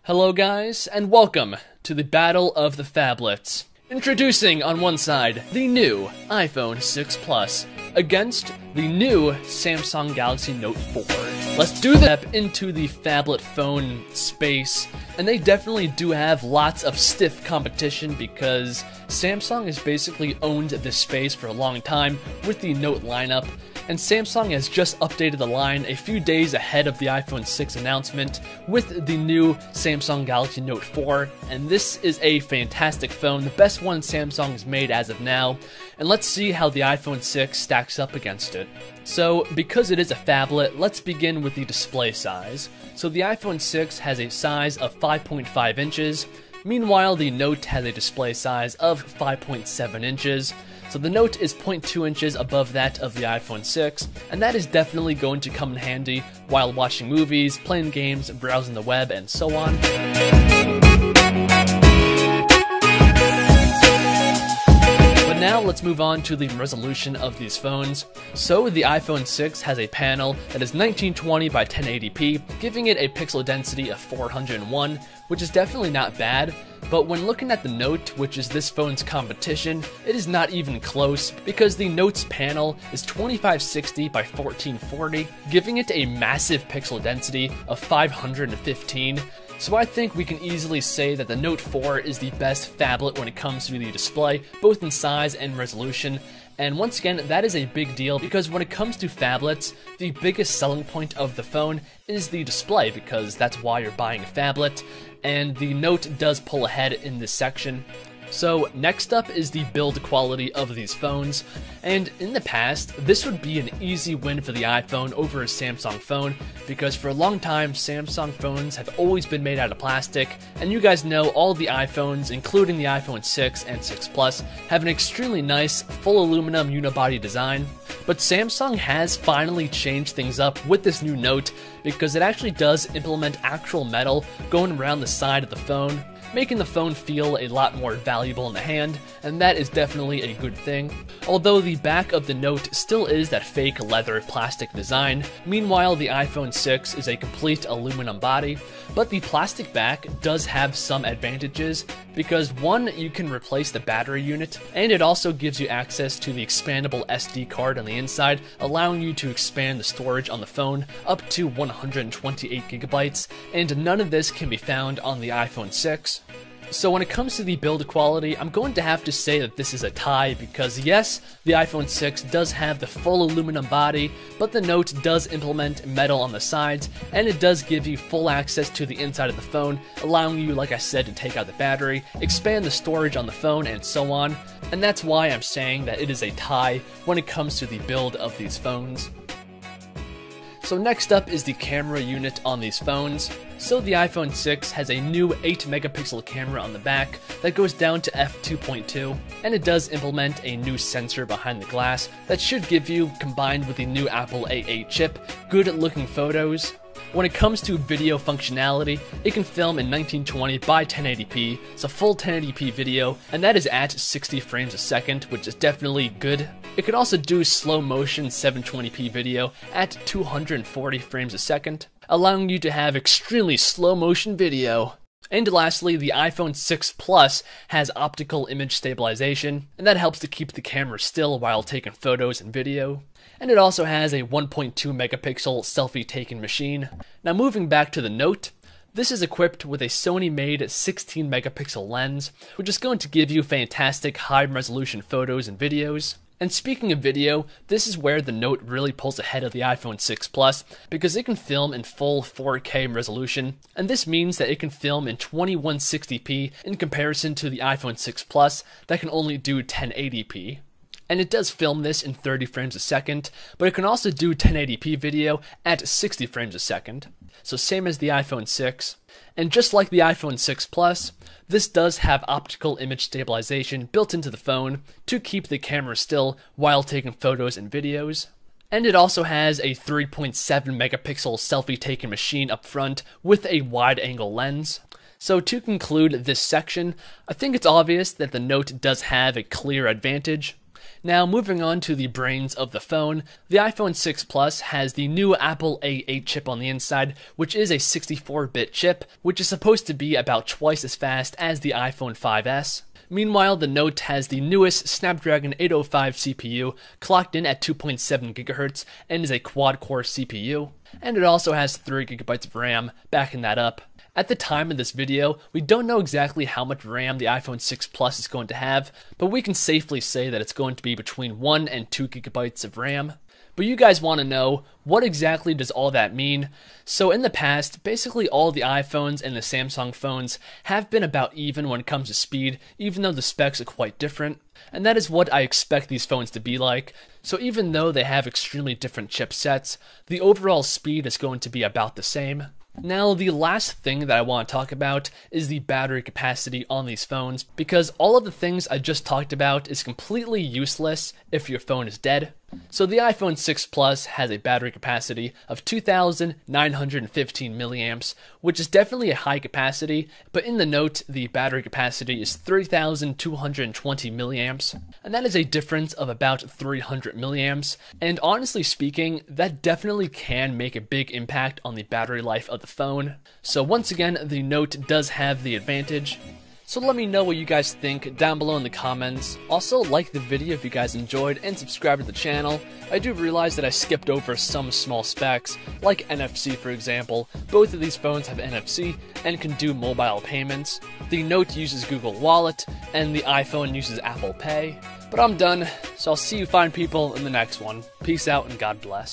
Hello guys, and welcome to the Battle of the Phablets. Introducing on one side, the new iPhone 6 Plus against the new Samsung Galaxy Note 4. Let's do the step into the phablet phone space, and they definitely do have lots of stiff competition because Samsung has basically owned this space for a long time with the Note lineup, and Samsung has just updated the line a few days ahead of the iPhone 6 announcement with the new Samsung Galaxy Note 4, and this is a fantastic phone, the best one Samsung has made as of now, and let's see how the iPhone 6 stacks up against it. So, because it is a phablet, let's begin with the display size. So the iPhone 6 has a size of 5.5 inches, meanwhile the Note has a display size of 5.7 inches. So the Note is 0.2 inches above that of the iPhone 6, and that is definitely going to come in handy while watching movies, playing games, browsing the web, and so on. But now let's move on to the resolution of these phones. So the iPhone 6 has a panel that is 1920 by 1080p, giving it a pixel density of 401, which is definitely not bad. But when looking at the Note, which is this phone's competition, it is not even close because the Note's panel is 2560 by 1440, giving it a massive pixel density of 515. So I think we can easily say that the Note 4 is the best phablet when it comes to the display, both in size and resolution. And once again, that is a big deal because when it comes to phablets, the biggest selling point of the phone is the display because that's why you're buying a phablet, and the Note does pull ahead in this section. So next up is the build quality of these phones, and in the past, this would be an easy win for the iPhone over a Samsung phone, because for a long time, Samsung phones have always been made out of plastic, and you guys know all the iPhones, including the iPhone 6 and 6 Plus, have an extremely nice, full aluminum unibody design. But Samsung has finally changed things up with this new Note, because it actually does implement actual metal going around the side of the phone, making the phone feel a lot more valuable in the hand, and that is definitely a good thing. Although the back of the Note still is that fake leather plastic design, meanwhile the iPhone 6 is a complete aluminum body, but the plastic back does have some advantages because one, you can replace the battery unit, and it also gives you access to the expandable SD card on the inside, allowing you to expand the storage on the phone up to 128 gigabytes, and none of this can be found on the iPhone 6. So when it comes to the build quality, I'm going to have to say that this is a tie because yes, the iPhone 6 does have the full aluminum body, but the Note does implement metal on the sides, and it does give you full access to the inside of the phone, allowing you, like I said, to take out the battery, expand the storage on the phone, and so on. And that's why I'm saying that it is a tie when it comes to the build of these phones. So next up is the camera unit on these phones. So the iPhone 6 has a new 8 megapixel camera on the back that goes down to f2.2, and it does implement a new sensor behind the glass that should give you, combined with the new Apple A8 chip, good looking photos. When it comes to video functionality, it can film in 1920 by 1080p, it's a full 1080p video, and that is at 60 frames a second, which is definitely good. It can also do slow motion 720p video at 240 frames a second, allowing you to have extremely slow motion video. And lastly, the iPhone 6 Plus has optical image stabilization, and that helps to keep the camera still while taking photos and video. And it also has a 1.2 megapixel selfie taking machine. Now moving back to the Note, this is equipped with a Sony-made 16 megapixel lens, which is going to give you fantastic high-resolution photos and videos. And speaking of video, this is where the Note really pulls ahead of the iPhone 6 Plus because it can film in full 4K resolution, and this means that it can film in 2160p in comparison to the iPhone 6 Plus that can only do 1080p. And it does film this in 30 frames a second, but it can also do 1080p video at 60 frames a second. So same as the iPhone 6. And just like the iPhone 6 Plus, this does have optical image stabilization built into the phone to keep the camera still while taking photos and videos. And it also has a 3.7 megapixel selfie taking machine up front with a wide angle lens. So to conclude this section, I think it's obvious that the Note does have a clear advantage. Now, moving on to the brains of the phone, the iPhone 6 Plus has the new Apple A8 chip on the inside, which is a 64-bit chip, which is supposed to be about twice as fast as the iPhone 5S. Meanwhile, the Note has the newest Snapdragon 805 CPU, clocked in at 2.7 GHz, and is a quad-core CPU. And it also has 3 GB of RAM, backing that up. At the time of this video, we don't know exactly how much RAM the iPhone 6 Plus is going to have, but we can safely say that it's going to be between 1 and 2 GB of RAM. But you guys want to know, what exactly does all that mean? So in the past, basically all the iPhones and the Samsung phones have been about even when it comes to speed, even though the specs are quite different. And that is what I expect these phones to be like. So even though they have extremely different chipsets, the overall speed is going to be about the same. Now, the last thing that I want to talk about is the battery capacity on these phones, because all of the things I just talked about is completely useless if your phone is dead. So the iPhone 6 Plus has a battery capacity of 2,915 milliamps, which is definitely a high capacity, but in the Note, the battery capacity is 3,220 milliamps, and that is a difference of about 300 milliamps, and honestly speaking, that definitely can make a big impact on the battery life of the phone. So once again, the Note does have the advantage. So let me know what you guys think down below in the comments. Also, like the video if you guys enjoyed, and subscribe to the channel. I do realize that I skipped over some small specs, like NFC for example. Both of these phones have NFC and can do mobile payments. The Note uses Google Wallet, and the iPhone uses Apple Pay. But I'm done, so I'll see you fine people in the next one. Peace out and God bless.